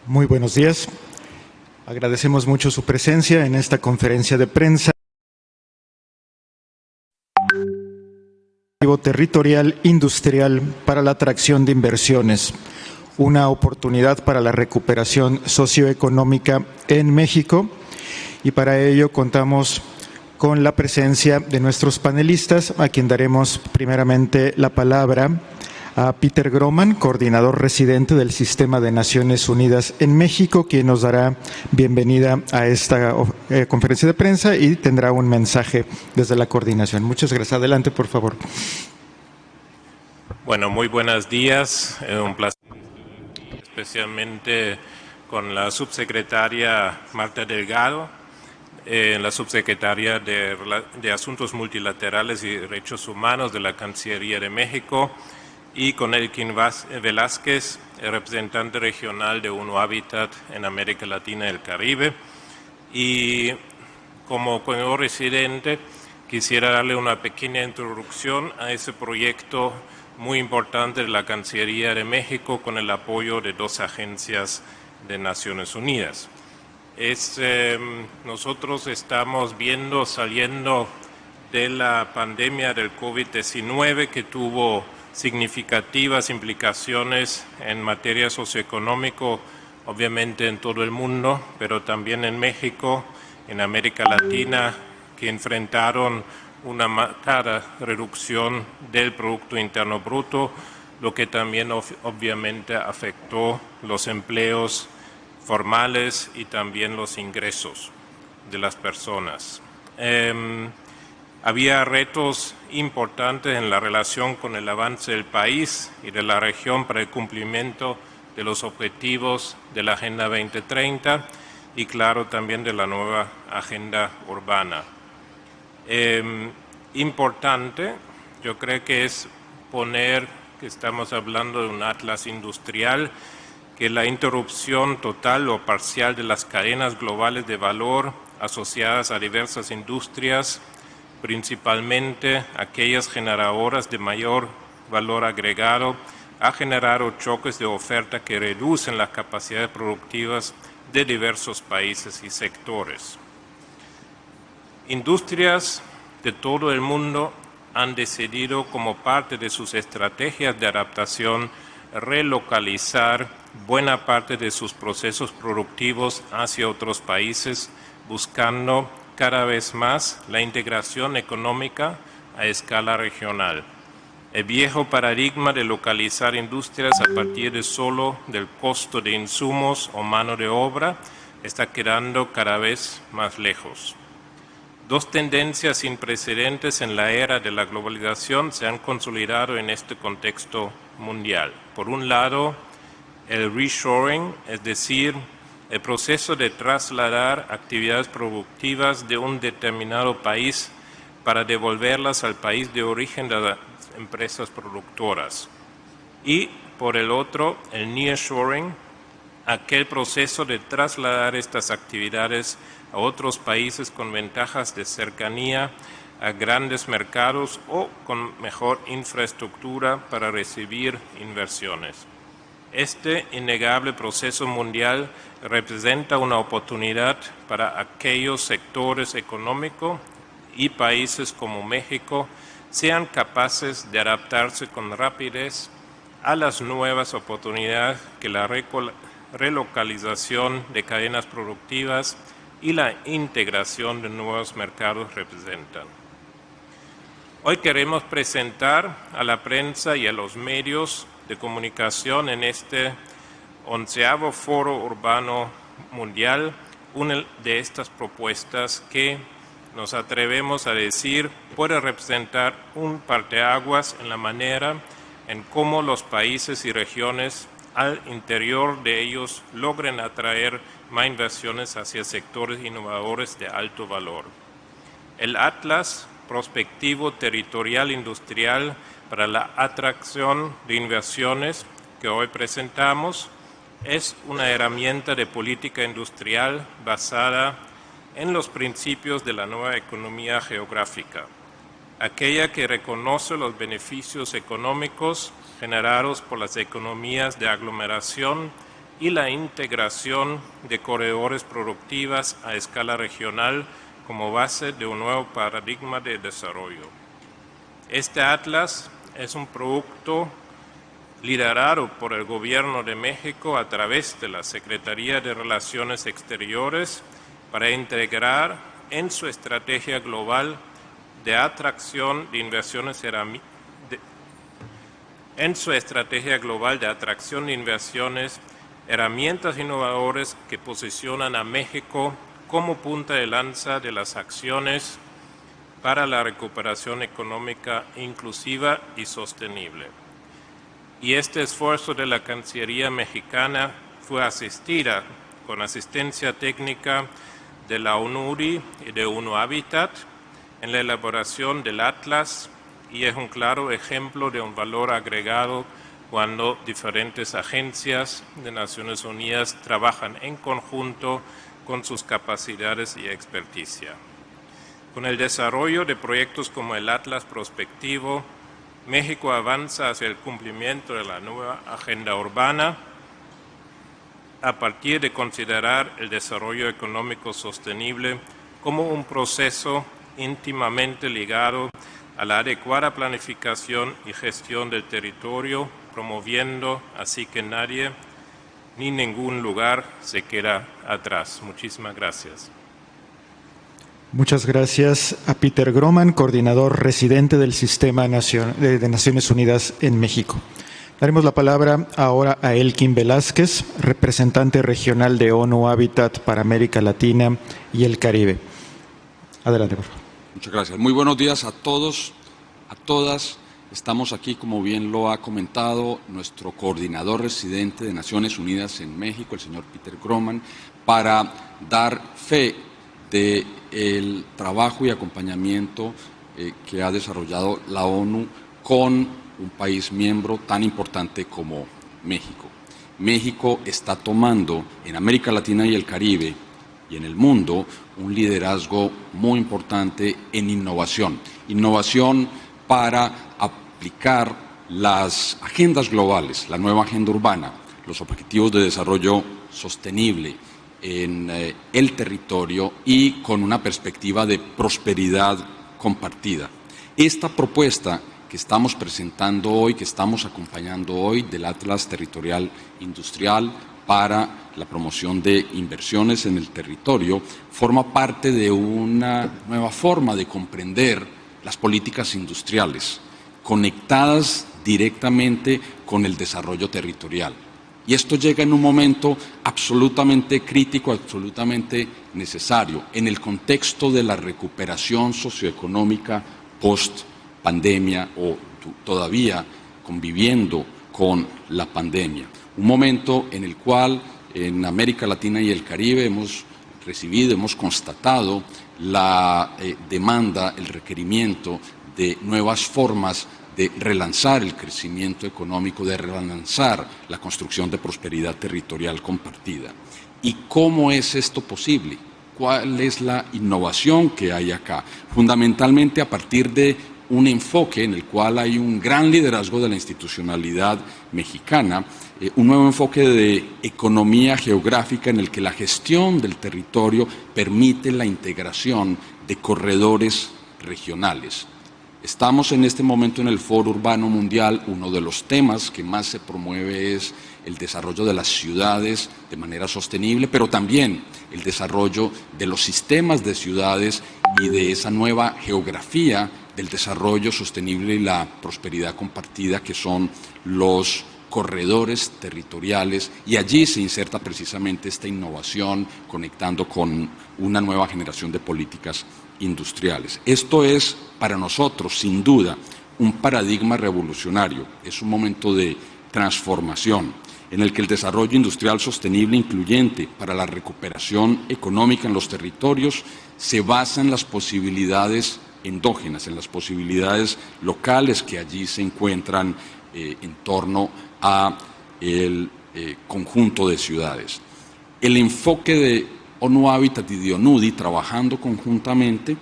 Muy buenos días. Agradecemos mucho su presencia en esta conferencia de prensa. Territorial industrial para la atracción de inversiones, una oportunidad para la recuperación socioeconómica en México, y para ello contamos con la presencia de nuestros panelistas, a quien daremos primeramente la palabra a Peter Groman, coordinador residente del Sistema de Naciones Unidas en México, quien nos dará bienvenida a esta conferencia de prensa y tendrá un mensaje desde la coordinación. Muchas gracias. Adelante, por favor. Bueno, muy buenos días. Un placer, especialmente con la subsecretaria Marta Delgado, la subsecretaria de Asuntos Multilaterales y Derechos Humanos de la Cancillería de México, y con Elkin Velázquez, el representante regional de UNO Habitat en América Latina y el Caribe. Y como coordinador residente, quisiera darle una pequeña introducción a ese proyecto muy importante de la Cancillería de México con el apoyo de dos agencias de Naciones Unidas. Nosotros estamos saliendo de la pandemia del COVID-19, que tuvo significativas implicaciones en materia socioeconómica, obviamente en todo el mundo, pero también en México, en América Latina, que enfrentaron una marcada reducción del Producto Interno Bruto, lo que también obviamente afectó los empleos formales y también los ingresos de las personas. Había retos importantes en la relación con el avance del país y de la región para el cumplimiento de los objetivos de la Agenda 2030 y, claro, también de la nueva Agenda Urbana. Importante, yo creo que es que estamos hablando de un atlas industrial, que la interrupción total o parcial de las cadenas globales de valor asociadas a diversas industrias, principalmente aquellas generadoras de mayor valor agregado, ha generado choques de oferta que reducen las capacidades productivas de diversos países y sectores. Industrias de todo el mundo han decidido, como parte de sus estrategias de adaptación, relocalizar buena parte de sus procesos productivos hacia otros países, buscando cada vez más la integración económica a escala regional. El viejo paradigma de localizar industrias a partir de solo del costo de insumos o mano de obra está quedando cada vez más lejos. Dos tendencias sin precedentes en la era de la globalización se han consolidado en este contexto mundial. Por un lado, el reshoring, es decir, el proceso de trasladar actividades productivas de un determinado país para devolverlas al país de origen de las empresas productoras. Y, por el otro, el nearshoring, aquel proceso de trasladar estas actividades a otros países con ventajas de cercanía a grandes mercados o con mejor infraestructura para recibir inversiones. Este innegable proceso mundial representa una oportunidad para aquellos sectores económicos y países como México sean capaces de adaptarse con rapidez a las nuevas oportunidades que la relocalización de cadenas productivas y la integración de nuevos mercados representan. Hoy queremos presentar a la prensa y a los medios de comunicación en este 11º Foro Urbano Mundial una de estas propuestas que nos atrevemos a decir puede representar un parteaguas en la manera en cómo los países y regiones al interior de ellos logren atraer más inversiones hacia sectores innovadores de alto valor. El Atlas Prospectivo Territorial Industrial para la atracción de inversiones que hoy presentamos es una herramienta de política industrial basada en los principios de la nueva economía geográfica, aquella que reconoce los beneficios económicos generados por las economías de aglomeración y la integración de corredores productivas a escala regional como base de un nuevo paradigma de desarrollo. Este atlas es un producto liderado por el Gobierno de México a través de la Secretaría de Relaciones Exteriores para integrar en su estrategia global de atracción de inversiones herramientas innovadoras que posicionan a México como punta de lanza de las acciones para la recuperación económica inclusiva y sostenible. Y este esfuerzo de la Cancillería mexicana fue asistida con asistencia técnica de la ONURI y de UNO Habitat en la elaboración del Atlas, y es un claro ejemplo de un valor agregado cuando diferentes agencias de Naciones Unidas trabajan en conjunto con sus capacidades y experticia. Con el desarrollo de proyectos como el Atlas Prospectivo, México avanza hacia el cumplimiento de la nueva agenda urbana a partir de considerar el desarrollo económico sostenible como un proceso íntimamente ligado a la adecuada planificación y gestión del territorio, promoviendo así que nadie ni ningún lugar se queda atrás. Muchísimas gracias. Muchas gracias a Peter Groman, coordinador residente del Sistema de Naciones Unidas en México. Daremos la palabra ahora a Elkin Velázquez, representante regional de ONU Habitat para América Latina y el Caribe. Adelante, por favor. Muchas gracias. Muy buenos días a todos, a todas. Estamos aquí, como bien lo ha comentado nuestro coordinador residente de Naciones Unidas en México, el señor Peter Groman, para dar fe del trabajo y acompañamiento que ha desarrollado la ONU con un país miembro tan importante como México. México está tomando en América Latina y el Caribe y en el mundo un liderazgo muy importante en innovación. Innovación para aplicar las agendas globales, la nueva agenda urbana, los objetivos de desarrollo sostenible en el territorio y con una perspectiva de prosperidad compartida. Esta propuesta que estamos presentando hoy, que estamos acompañando hoy del Atlas Territorial Industrial para la promoción de inversiones en el territorio, forma parte de una nueva forma de comprender las políticas industriales, conectadas directamente con el desarrollo territorial. Y esto llega en un momento absolutamente crítico, absolutamente necesario, en el contexto de la recuperación socioeconómica post-pandemia o todavía conviviendo con la pandemia. Un momento en el cual en América Latina y el Caribe hemos constatado la demanda, el requerimiento de nuevas formas de relanzar el crecimiento económico, de relanzar la construcción de prosperidad territorial compartida. ¿Y cómo es esto posible? ¿Cuál es la innovación que hay acá? Fundamentalmente a partir de un enfoque en el cual hay un gran liderazgo de la institucionalidad mexicana, un nuevo enfoque de economía geográfica en el que la gestión del territorio permite la integración de corredores regionales. Estamos en este momento en el Foro Urbano Mundial. Uno de los temas que más se promueve es el desarrollo de las ciudades de manera sostenible, pero también el desarrollo de los sistemas de ciudades y de esa nueva geografía del desarrollo sostenible y la prosperidad compartida, que son los corredores territoriales, y allí se inserta precisamente esta innovación conectando con una nueva generación de políticas industriales. Esto es para nosotros, sin duda, un paradigma revolucionario. Es un momento de transformación en el que el desarrollo industrial sostenible incluyente para la recuperación económica en los territorios se basa en las posibilidades endógenas, en las posibilidades locales que allí se encuentran en torno a el conjunto de ciudades. El enfoque de ONU Habitat y de ONUDI, trabajando conjuntamente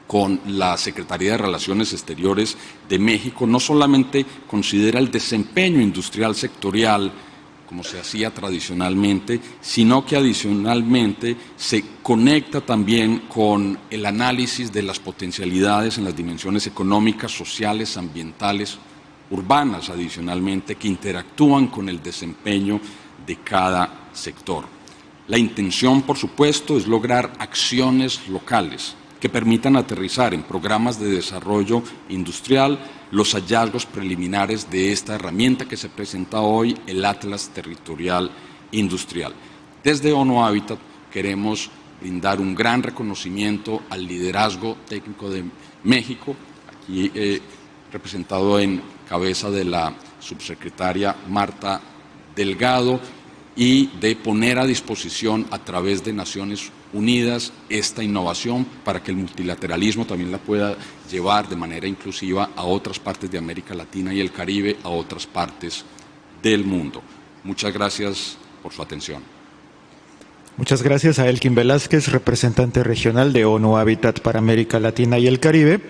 con la Secretaría de Relaciones Exteriores de México, no solamente considera el desempeño industrial sectorial como se hacía tradicionalmente, sino que adicionalmente se conecta también con el análisis de las potencialidades en las dimensiones económicas, sociales, ambientales, urbanas, adicionalmente, que interactúan con el desempeño de cada sector. La intención, por supuesto, es lograr acciones locales que permitan aterrizar en programas de desarrollo industrial los hallazgos preliminares de esta herramienta que se presenta hoy, el Atlas Territorial Industrial. Desde ONU Habitat queremos brindar un gran reconocimiento al liderazgo técnico de México, aquí representado en cabeza de la subsecretaria Marta Delgado, y de poner a disposición a través de Naciones Unidas esta innovación para que el multilateralismo también la pueda llevar de manera inclusiva a otras partes de América Latina y el Caribe, a otras partes del mundo. Muchas gracias por su atención. Muchas gracias a Elkin Velázquez, representante regional de ONU Habitat para América Latina y el Caribe.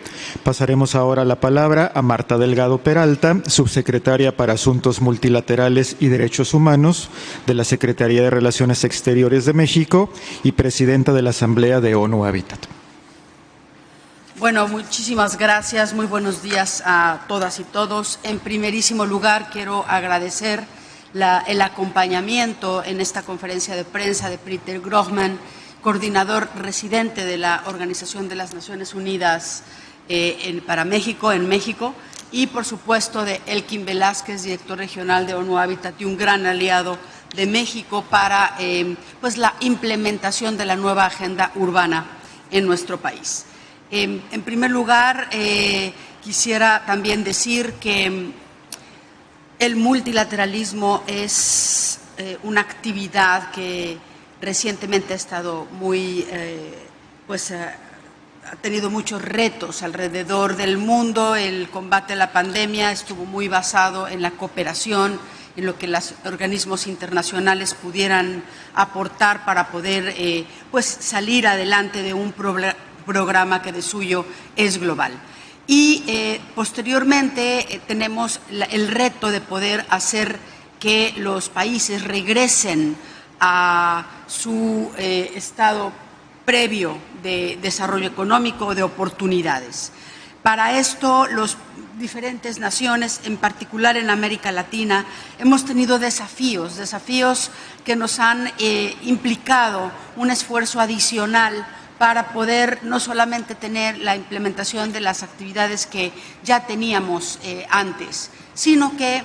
Pasaremos ahora la palabra a Marta Delgado Peralta, subsecretaria para Asuntos Multilaterales y Derechos Humanos de la Secretaría de Relaciones Exteriores de México y presidenta de la Asamblea de ONU Habitat. Bueno, muchísimas gracias. Muy buenos días a todas y todos. En primerísimo lugar, quiero agradecer el acompañamiento en esta conferencia de prensa de Peter Grohman, coordinador residente de la Organización de las Naciones Unidas para México, en México, y por supuesto de Elkin Velázquez, director regional de ONU Habitat y un gran aliado de México para pues la implementación de la nueva agenda urbana en nuestro país. En primer lugar, quisiera también decir que el multilateralismo es una actividad que recientemente ha estado muy, ha tenido muchos retos alrededor del mundo. El combate a la pandemia estuvo muy basado en la cooperación, en lo que los organismos internacionales pudieran aportar para poder pues salir adelante de un programa que de suyo es global. Y posteriormente tenemos el reto de poder hacer que los países regresen a su estado previo de desarrollo económico, de oportunidades. Para esto, las diferentes naciones, en particular en América Latina, hemos tenido desafíos que nos han implicado un esfuerzo adicional para poder no solamente tener la implementación de las actividades que ya teníamos antes, sino que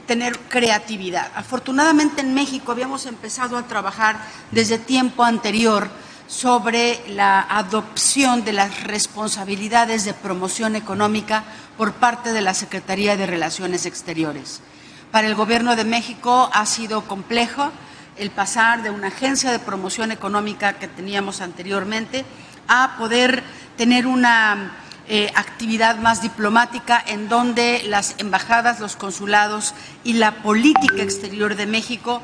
tener creatividad. Afortunadamente en México habíamos empezado a trabajar desde tiempo anterior sobre la adopción de las responsabilidades de promoción económica por parte de la Secretaría de Relaciones Exteriores. Para el Gobierno de México ha sido complejo el pasar de una agencia de promoción económica que teníamos anteriormente a poder tener una actividad más diplomática en donde las embajadas, los consulados y la política exterior de México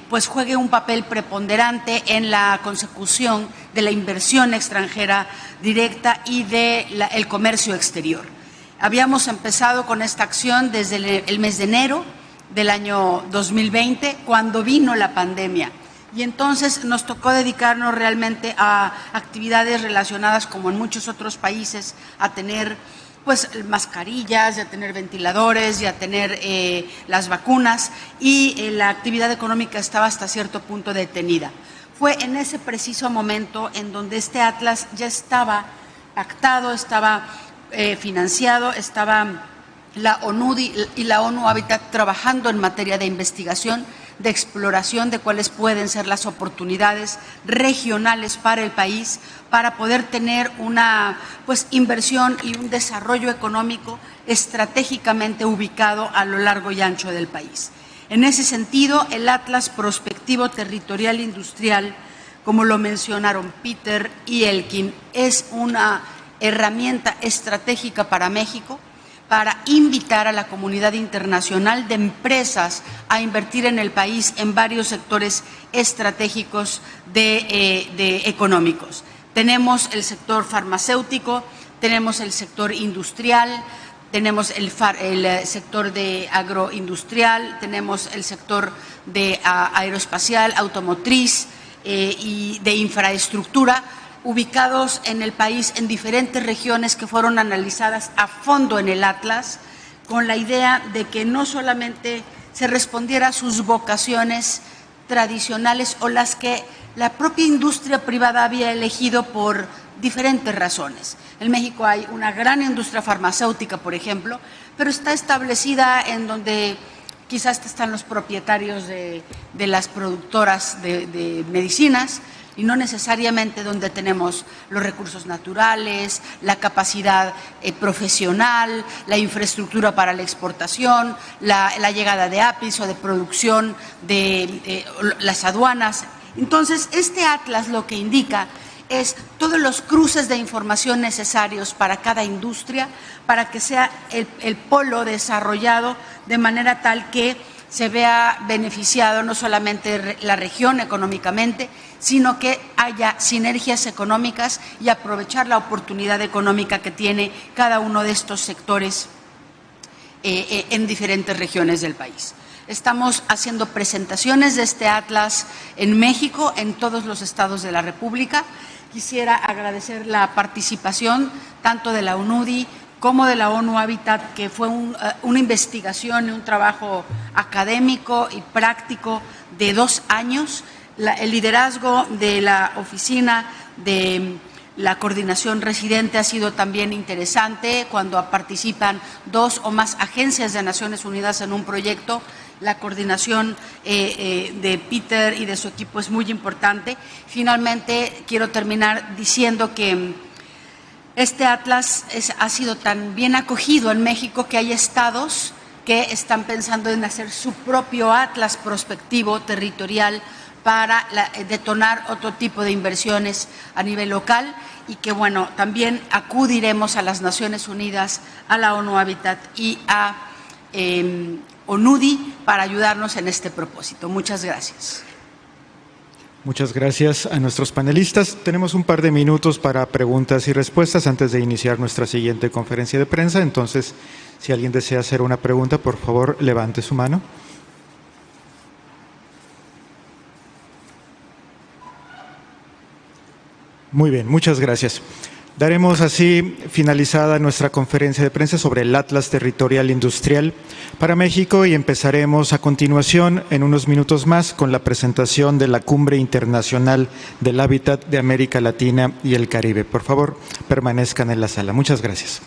pues juegue un papel preponderante en la consecución de la inversión extranjera directa y del comercio exterior. Habíamos empezado con esta acción desde el mes de enero del año 2020, cuando vino la pandemia. Y entonces nos tocó dedicarnos realmente a actividades relacionadas, como en muchos otros países, a tener pues mascarillas, a tener ventiladores y a tener las vacunas, y la actividad económica estaba hasta cierto punto detenida. Fue en ese preciso momento en donde este atlas ya estaba pactado, estaba financiado, estaba la ONU y la ONU Habitat trabajando en materia de investigación, de exploración de cuáles pueden ser las oportunidades regionales para el país, para poder tener una inversión y un desarrollo económico estratégicamente ubicado a lo largo y ancho del país. En ese sentido, el Atlas Prospectivo Territorial Industrial, como lo mencionaron Peter y Elkin, es una herramienta estratégica para México, para invitar a la comunidad internacional de empresas a invertir en el país en varios sectores estratégicos económicos. Tenemos el sector farmacéutico, tenemos el sector industrial, tenemos el sector de agroindustrial, tenemos el sector de aeroespacial, automotriz y de infraestructura, ubicados en el país en diferentes regiones que fueron analizadas a fondo en el Atlas, con la idea de que no solamente se respondiera a sus vocaciones tradicionales o las que la propia industria privada había elegido por diferentes razones. En México hay una gran industria farmacéutica, por ejemplo, pero está establecida en donde quizás están los propietarios de las productoras de medicinas, y no necesariamente donde tenemos los recursos naturales, la capacidad profesional, la infraestructura para la exportación, la llegada de APIs o de producción de las aduanas. Entonces, este atlas lo que indica es todos los cruces de información necesarios para cada industria, para que sea el polo desarrollado de manera tal que se vea beneficiado no solamente la región económicamente, sino que haya sinergias económicas y aprovechar la oportunidad económica que tiene cada uno de estos sectores en diferentes regiones del país. Estamos haciendo presentaciones de este atlas en México, en todos los estados de la República. Quisiera agradecer la participación tanto de la UNUDI como de la ONU Habitat, que fue una investigación y un trabajo académico y práctico de 2 años. El liderazgo de la oficina de la coordinación residente ha sido también interesante cuando participan 2 o más agencias de Naciones Unidas en un proyecto. La coordinación de Peter y de su equipo es muy importante. Finalmente, quiero terminar diciendo que este atlas ha sido tan bien acogido en México que hay estados que están pensando en hacer su propio atlas prospectivo territorial para detonar otro tipo de inversiones a nivel local, y que, bueno, también acudiremos a las Naciones Unidas, a la ONU Habitat y a ONUDI para ayudarnos en este propósito. Muchas gracias. Muchas gracias a nuestros panelistas. Tenemos un par de minutos para preguntas y respuestas antes de iniciar nuestra siguiente conferencia de prensa. Entonces, si alguien desea hacer una pregunta, por favor, levante su mano. Muy bien, muchas gracias. Daremos así finalizada nuestra conferencia de prensa sobre el Atlas Territorial Industrial para México y empezaremos a continuación en unos minutos más con la presentación de la Cumbre Internacional del Hábitat de América Latina y el Caribe. Por favor, permanezcan en la sala. Muchas gracias.